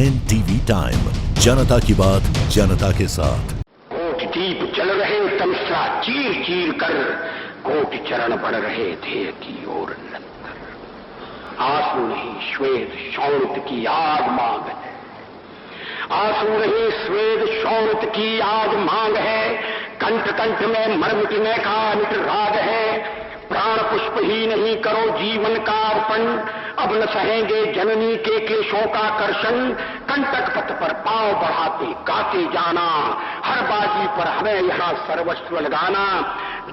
NTV time, जनता की बात जनता के साथ। कोटि दीप जल रहे तमसा चीर चीर कर, कोटि चरण बढ़ रहे ध्येय की ओर निरंतर। आंसू नहीं श्वेत शौर्य की आग मांग है, आंसू नहीं श्वेत शौर्य की आग मांग है। कंठ कंठ में मर मिटने का निट राग है। प्राण पुष्प ही नहीं करो जीवन का अर्पण, अब न सहेंगे जननी के क्लेशों का कर्षण। कंटक पथ पर पांव बढ़ाते गाते जाना, हर बाजी पर हमें यहाँ सर्वस्व लगाना।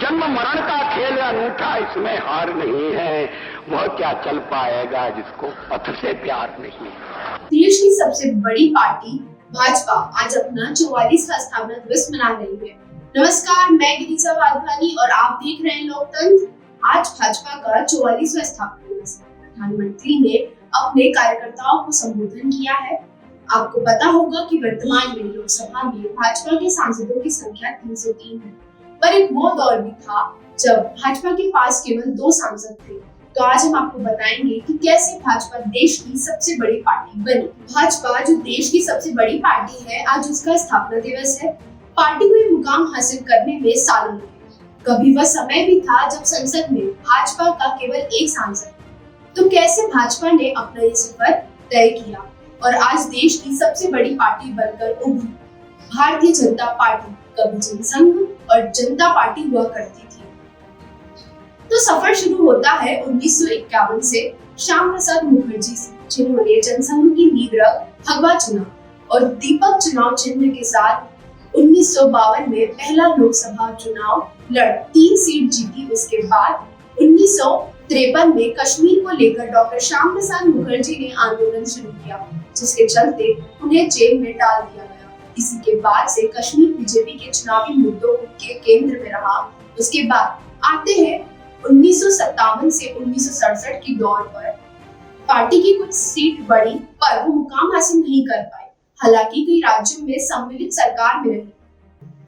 जन्म मरण का खेल अनूठा, इसमें हार नहीं है। वह क्या चल पाएगा जिसको पथ से प्यार नहीं। देश की सबसे बड़ी पार्टी भाजपा आज अपना 44वां स्थापना दिवस मना रही है। नमस्कार, मैं गिरिजा वाधवानी और आप देख रहे हैं लोकतंत्र। आज भाजपा का 44वां स्थापना दिवस। प्रधानमंत्री ने अपने कार्यकर्ताओं को संबोधन किया है। आपको पता होगा कि वर्तमान में लोकसभा में भाजपा के सांसदों की संख्या 303 है, पर एक वो दौर भी था जब भाजपा के पास केवल 2 सांसद थे। तो आज हम आपको बताएंगे कि कैसे भाजपा देश की सबसे बड़ी पार्टी बनी। भाजपा जो देश की सबसे बड़ी पार्टी है, आज उसका स्थापना दिवस है। पार्टी को ये मुकाम हासिल करने में सालों लगे। कभी वह समय भी था जब संसद में भाजपा का केवल एक सांसद। तो कैसे भाजपा ने अपना ये सफर तय किया और आज देश की सबसे बड़ी पार्टी बनकर उभरी। भारतीय जनता पार्टी कभी जनसंघ और जनता पार्टी हुआ करती थी। तो सफर शुरू होता है 1951 से श्याम प्रसाद मुखर्जी से, जिन्होंने जनसंघ की नींव रख भगवा चुना और दीपक चुनाव चिन्ह के साथ 1952 में पहला लोकसभा चुनाव लड़ 3 सीट जीती। उसके बाद 1953 में कश्मीर को लेकर डॉक्टर श्याम प्रसाद मुखर्जी ने आंदोलन शुरू किया, जिसके चलते उन्हें जेल में डाल दिया गया। इसी के बाद से कश्मीर बीजेपी के चुनावी मुद्दों के केंद्र में रहा। उसके बाद आते हैं 1957 से 1967 की दौर पर। पार्टी की कुछ सीट बढ़ी, पर वो मुकाम हासिल नहीं कर पाई। हालांकि कई राज्यों में सम्मिलित सरकार में रही।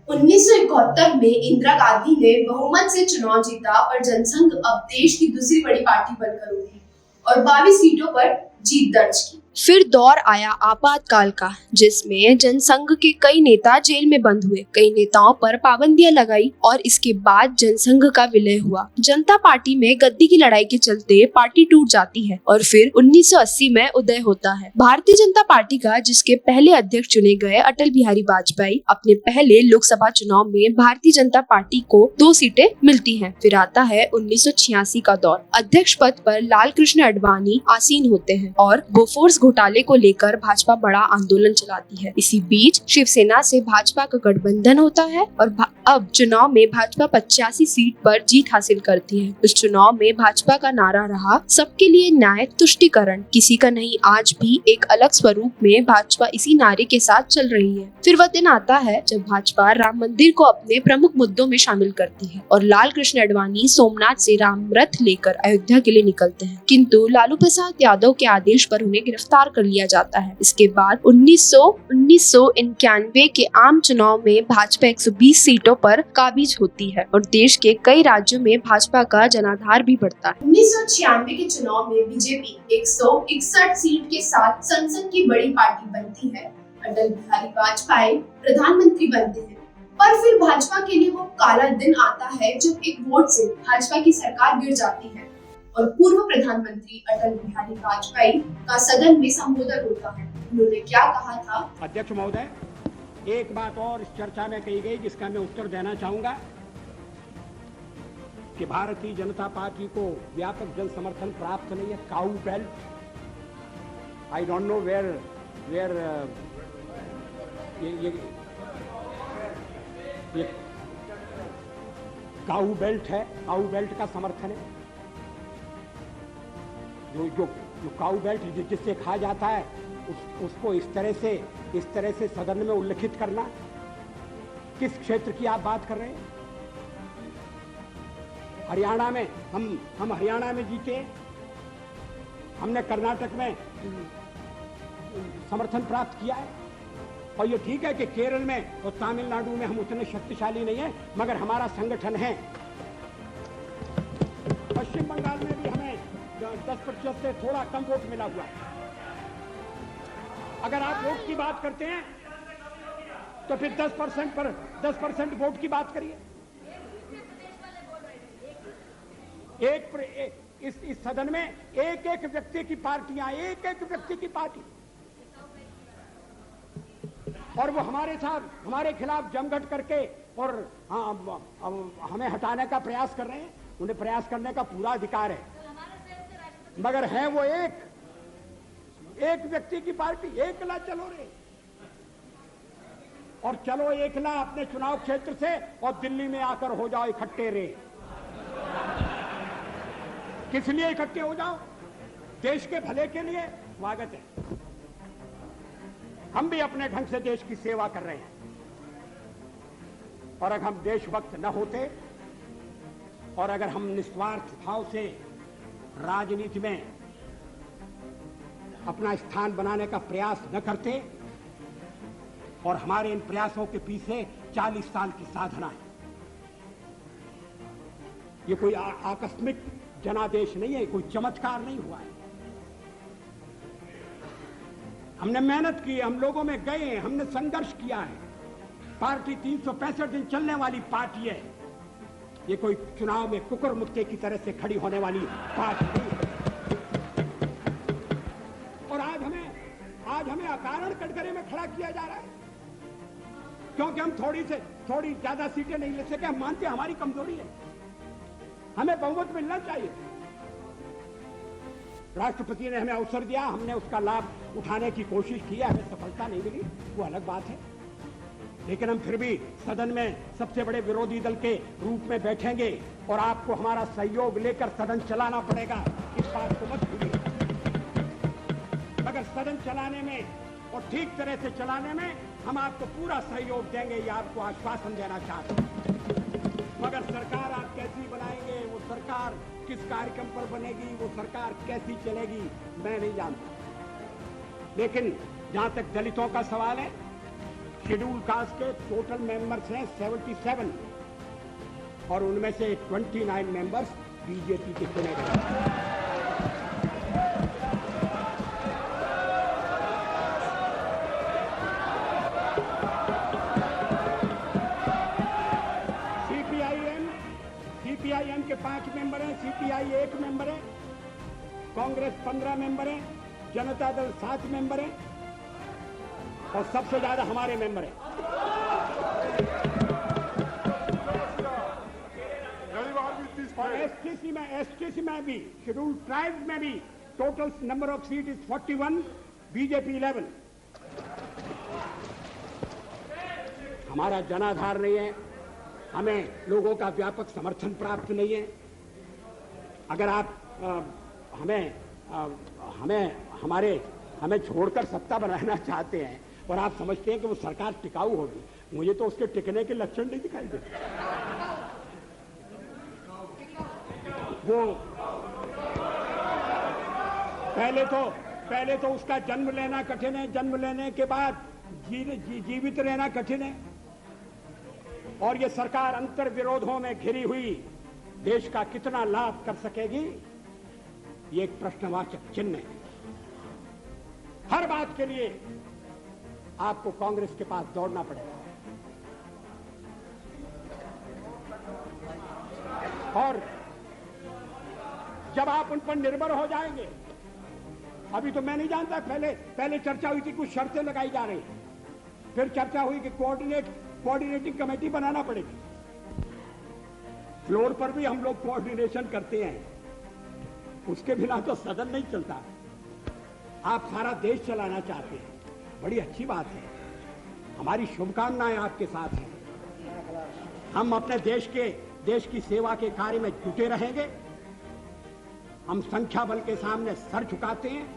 1971 में इंदिरा गांधी ने बहुमत से चुनाव जीता, पर जनसंघ अब देश की दूसरी बड़ी पार्टी बनकर उभरी और 22 सीटों पर जीत दर्ज की। फिर दौर आया आपातकाल का, जिसमें जनसंघ के कई नेता जेल में बंद हुए, कई नेताओं पर पाबंदियां लगाई और इसके बाद जनसंघ का विलय हुआ। जनता पार्टी में गद्दी की लड़ाई के चलते पार्टी टूट जाती है और फिर 1980 में उदय होता है भारतीय जनता पार्टी का, जिसके पहले अध्यक्ष चुने गए अटल बिहारी वाजपेयी। अपने पहले लोकसभा चुनाव में भारतीय जनता पार्टी को 2 सीटें मिलती है। फिर आता है 1986 का दौर। अध्यक्ष पद पर लाल कृष्ण आडवाणी आसीन होते हैं और बोफोर्स घोटाले को लेकर भाजपा बड़ा आंदोलन चलाती है। इसी बीच शिवसेना से भाजपा का गठबंधन होता है और अब चुनाव में भाजपा 85 सीट पर जीत हासिल करती है। इस चुनाव में भाजपा का नारा रहा, सबके लिए न्याय, तुष्टीकरण, किसी का नहीं। आज भी एक अलग स्वरूप में भाजपा इसी नारे के साथ चल रही है। फिर वह दिन आता है जब भाजपा राम मंदिर को अपने प्रमुख मुद्दों में शामिल करती है और लाल कृष्ण आडवाणी सोमनाथ से राम रथ लेकर अयोध्या के लिए निकलते हैं, किंतु लालू प्रसाद यादव के आदेश पर उन्हें गिरफ्तार कर लिया जाता है। इसके बाद 1991 के आम चुनाव में भाजपा 120 सीटों पर काबिज होती है और देश के कई राज्यों में भाजपा का जनाधार भी बढ़ता है। 1996 के चुनाव में बीजेपी 161 सीट के साथ संसद की बड़ी पार्टी बनती है। अटल बिहारी वाजपेयी प्रधानमंत्री बनते हैं, पर फिर भाजपा के लिए वो काला दिन आता है जब एक वोट से भाजपा की सरकार गिर जाती है और पूर्व प्रधानमंत्री अटल बिहारी वाजपेयी का सदन में संबोधन होता है। उन्होंने क्या कहा था? अध्यक्ष महोदय, एक बात और इस चर्चा में कही गई जिसका मैं उत्तर देना चाहूंगा कि भारतीय जनता पार्टी को व्यापक जन समर्थन प्राप्त नहीं है। Cow belt, I don't know where ये काऊ बेल्ट है, काऊ बेल्ट का समर्थन है। जो काऊ बेल्ट जिससे खा जाता है उसको इस तरह से सदन में उल्लेखित करना। किस क्षेत्र की आप बात कर रहे हैं? हरियाणा में हम हरियाणा में जीते, हमने कर्नाटक में समर्थन प्राप्त किया है और ये ठीक है कि केरल में और तमिलनाडु में हम उतने शक्तिशाली नहीं है, मगर हमारा संगठन है। पश्चिम बंगाल में भी हमें 10% से थोड़ा कम वोट मिला हुआ है। अगर आप वोट की बात करते हैं तो फिर 10% पर 10% वोट की बात करिए। इस सदन में एक एक व्यक्ति की पार्टियां, एक एक व्यक्ति की पार्टी, और वो हमारे साथ, हमारे खिलाफ जमघट करके और हमें हटाने का प्रयास कर रहे हैं। उन्हें प्रयास करने का पूरा अधिकार है, मगर है वो एक व्यक्ति की पार्टी। एकला चलो रे, और चलो एकला अपने चुनाव क्षेत्र से, और दिल्ली में आकर हो जाओ इकट्ठे रे। किस लिए इकट्ठे हो जाओ? देश के भले के लिए। स्वागत है, हम भी अपने ढंग से देश की सेवा कर रहे हैं, और अगर हम देशभक्त न होते और अगर हम निस्वार्थ भाव से राजनीति में अपना स्थान बनाने का प्रयास न करते, और हमारे इन प्रयासों के पीछे 40 साल की साधना है। ये कोई आकस्मिक जनादेश नहीं है, कोई चमत्कार नहीं हुआ है। हमने मेहनत की, हम लोगों में गए, हमने संघर्ष किया है। पार्टी 365 दिन चलने वाली पार्टी है। ये कोई चुनाव में कुकुर मुक्के की तरह से खड़ी होने वाली पार्टी नहीं है। और आज हमें अकारण कटघरे में खड़ा किया जा रहा है, क्योंकि हम थोड़ी ज्यादा सीटें नहीं ले सके। हम मानते हैं हमारी कमजोरी है, हमें बहुमत मिलना चाहिए। राष्ट्रपति ने हमें अवसर दिया, हमने उसका लाभ उठाने की कोशिश की है। हमें सफलता नहीं मिली, वो अलग बात है, लेकिन हम फिर भी सदन में सबसे बड़े विरोधी दल के रूप में बैठेंगे, और आपको हमारा सहयोग लेकर सदन चलाना पड़ेगा। इस बात को मत भूलिए। मगर सदन चलाने में और ठीक तरह से चलाने में हम आपको पूरा सहयोग देंगे, ये आपको आश्वासन देना चाहते हैं। मगर सरकार आप कैसी बनाएंगे, वो सरकार किस कार्यक्रम पर बनेगी, वो सरकार कैसी चलेगी, मैं नहीं जानता। लेकिन जहां तक दलितों का सवाल है, शेड्यूल कास्ट के टोटल मेंबर्स हैं 77, और उनमें से 29 मेंबर्स बीजेपी के चुने गए। सीपीआईएम के 5 मेंबर हैं, सीपीआई 1 मेंबर है, कांग्रेस 15 मेंबर है, जनता दल 7 मेंबर है, और सबसे ज्यादा हमारे मेंबर हैं। और एसटीसी में भी, शेड्यूल ट्राइब्स में भी total number of seat is 41, BJP 11। हमारा जनाधार नहीं है, हमें लोगों का व्यापक समर्थन प्राप्त नहीं है। अगर आप हमें छोड़कर सत्ता बनाना चाहते हैं, और आप समझते हैं कि वो सरकार टिकाऊ होगी, मुझे तो उसके टिकने के लक्षण नहीं दिखाई देते। वो पहले तो उसका जन्म लेना कठिन है, जन्म लेने के बाद जीवित रहना कठिन है, और ये सरकार अंतर विरोधों में घिरी हुई देश का कितना लाभ कर सकेगी, ये एक प्रश्नवाचक चिन्ह है। हर बात के लिए आपको कांग्रेस के पास दौड़ना पड़ेगा, और जब आप उन पर निर्भर हो जाएंगे, अभी तो मैं नहीं जानता, पहले चर्चा हुई थी, कुछ शर्तें लगाई जा रही, फिर चर्चा हुई कि कोऑर्डिनेटिंग कमेटी बनाना पड़ेगी। फ्लोर पर भी हम लोग कोऑर्डिनेशन करते हैं, उसके बिना तो सदन नहीं चलता। आप सारा देश चलाना चाहते हैं, बड़ी अच्छी बात है, हमारी शुभकामनाएं आपके साथ हैं। हम अपने देश की सेवा के कार्य में जुटे रहेंगे। हम संख्या बल के सामने सर झुकाते हैं,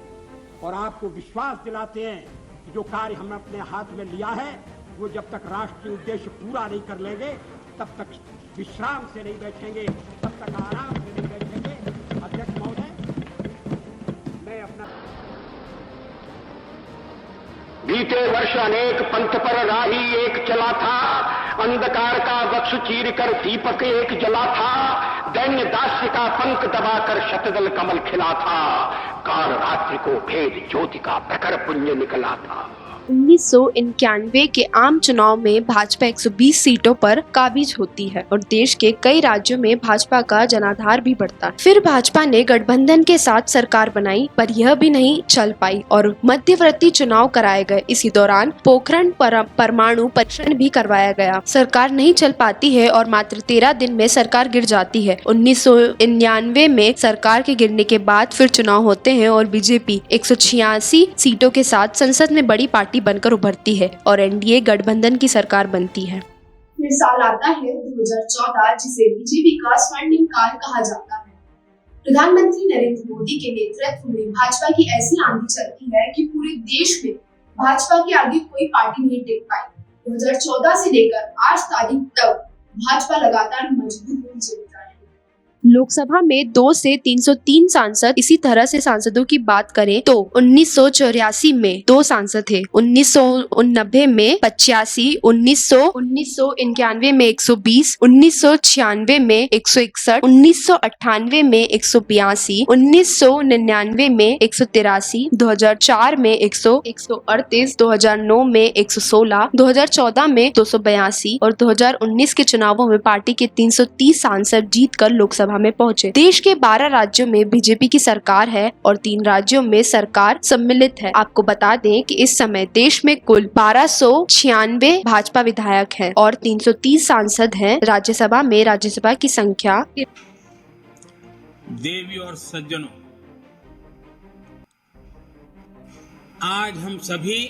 और आपको विश्वास दिलाते हैं कि जो कार्य हमने अपने हाथ में लिया है, वो जब तक राष्ट्रीय उद्देश्य पूरा नहीं कर लेंगे, तब तक विश्राम से नहीं बैठेंगे, तब तक आराम से नहीं बैठेंगे। अध्यक्ष महोदय, मैं अपना बीते वर्ष अनेक पंथ पर राही एक चला था, अंधकार का वक्ष चीर कर दीपक एक जला था, दैन्य दास्य का पंख दबाकर शतदल कमल खिला था। काल रात्रि को भेद ज्योति का प्रखर पुंज निकला था। 1991 के आम चुनाव में भाजपा 120 सीटों पर काबिज होती है और देश के कई राज्यों में भाजपा का जनाधार भी बढ़ता है। फिर भाजपा ने गठबंधन के साथ सरकार बनाई, पर यह भी नहीं चल पाई और मध्यवर्ती चुनाव कराए गए। इसी दौरान पोखरण परमाणु परीक्षण भी करवाया गया। सरकार नहीं चल पाती है और मात्र 13 दिन में सरकार गिर जाती है। 1999 में सरकार के गिरने के बाद फिर चुनाव होते हैं और बीजेपी 186 सीटों के साथ संसद में बड़ी पार्टी बनकर उभरती है और एनडीए गठबंधन की सरकार बनती है। फिर साल आता है 2014, जिसे बीजेपी का स्वर्णिम काल कहा जाता है। प्रधानमंत्री नरेंद्र मोदी के नेतृत्व में भाजपा की ऐसी आंधी चलती है कि पूरे देश में भाजपा के आगे कोई पार्टी नहीं टिक पाई। 2014 से लेकर आज तारीख तक भाजपा लगातार मजबूत होती चली जा रही है। लोकसभा में 2 से 303 सांसद। इसी तरह से सांसदों की बात करें तो 1984 में 2 सांसद थे, 1989 में 85, 1991 में 120, 1996 में 161, 1998 में 182, 1999 में 183, 2004 में 138, 2009 में 116, 2014 में 282 और 2019 के चुनावों में पार्टी के 330 सांसद जीतकर लोकसभा में पहुंचे। देश के 12 राज्यों में बीजेपी की सरकार है और 3 राज्यों में सरकार सम्मिलित है। आपको बता दें कि इस समय देश में कुल 1296 भाजपा विधायक हैं और 330 सांसद हैं। राज्यसभा में राज्यसभा की संख्या। देवी और सज्जनों, आज हम सभी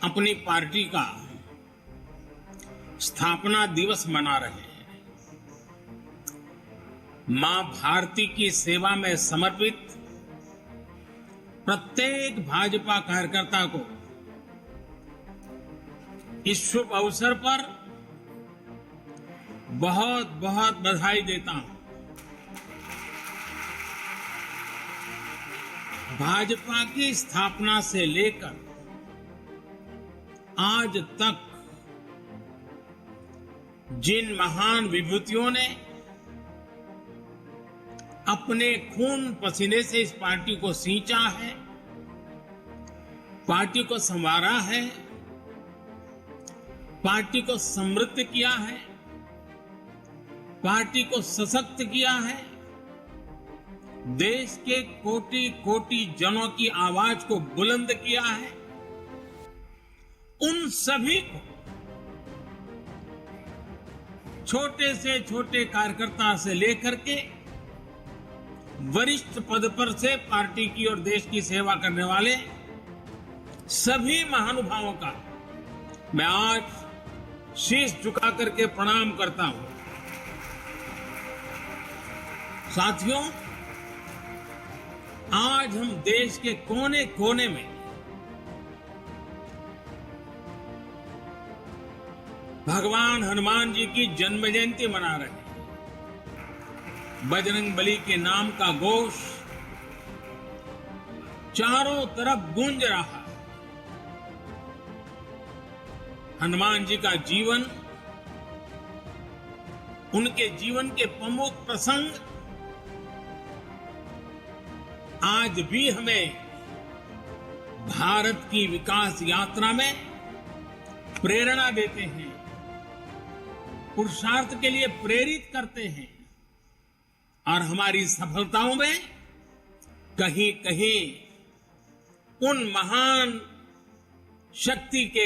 अपनी पार्टी का स्थापना दिवस मना रहे हैं। मां भारती की सेवा में समर्पित प्रत्येक भाजपा कार्यकर्ता को इस शुभ अवसर पर बहुत बहुत बधाई देता हूं। भाजपा की स्थापना से लेकर आज तक जिन महान विभूतियों ने अपने खून पसीने से इस पार्टी को सींचा है, पार्टी को संवारा है, पार्टी को समृद्ध किया है, पार्टी को सशक्त किया है, देश के कोटि कोटि जनों की आवाज को बुलंद किया है, उन सभी को, छोटे से छोटे कार्यकर्ता से लेकर के वरिष्ठ पद पर से पार्टी की और देश की सेवा करने वाले सभी महानुभावों का मैं आज शीश झुका करके प्रणाम करता हूं। साथियों, आज हम देश के कोने कोने में भगवान हनुमान जी की जन्म जयंती मना रहे हैं। बजरंग बली के नाम का घोष चारों तरफ गूंज रहा है। हनुमान जी का जीवन, उनके जीवन के प्रमुख प्रसंग आज भी हमें भारत की विकास यात्रा में प्रेरणा देते हैं, पुरुषार्थ के लिए प्रेरित करते हैं और हमारी सफलताओं में कहीं कहीं उन महान शक्ति के